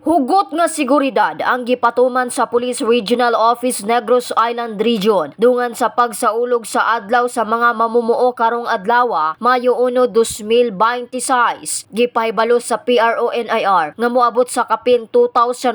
Hugot nga seguridad ang gipatuman sa Police Regional Office Negros Island Region dungan sa pagsaulog sa adlaw sa mga mamumuo karong adlaw, Mayo 1, 2026. Gipahibalo sa PRONIR nga moabot sa kapin 2,100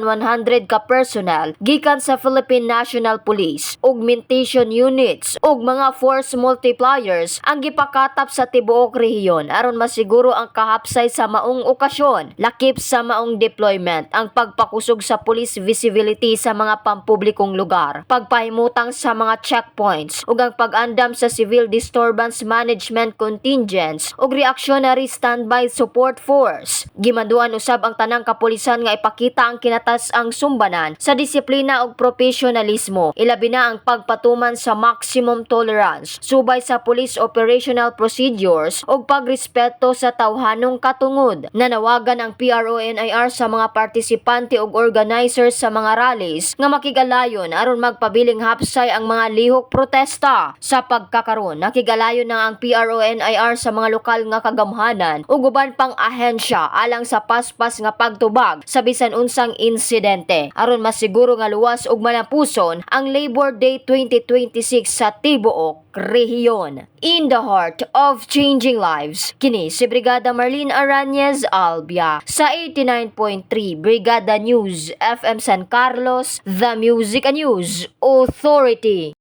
ka personnel gikan sa Philippine National Police, augmentation units ug mga force multipliers ang gipakatap sa tibuok rehiyon aron masiguro ang kahapsay sa maong okasyon, lakip sa maong deployment ang pagpakusog sa police visibility sa mga pampublikong lugar, pagpahimutang sa mga checkpoints ug ang pag-andam sa civil disturbance management contingents ug reactionary standby support force. Gimanduan usab ang tanang kapulisan nga ipakita ang kinatas-ang sumbanan sa disiplina ug profesionalismo, ilabi na ang pagpatuman sa maximum tolerance subay sa police operational procedures ug pagrespeto sa tawhanong katungod. Nanawagan ang PRONIR sa mga partisipante ug organizers sa mga rallies nga makigalayon aron magpabiling hapsay ang mga lihok protesta. Sa pagkakaron, nakigalayon na ang PRONIR sa mga lokal nga kagamhanan ug uban pang ahensya alang sa paspas nga pagtubag sa bisan unsang insidente aron masiguro nga luwas ug manapuson ang Labor Day 2026 sa tibuok rehiyon. In the heart of changing lives, kini si Brigada Marlene Aranez Albia sa 89.3 Brigada News FM San Carlos, the Music and News Authority.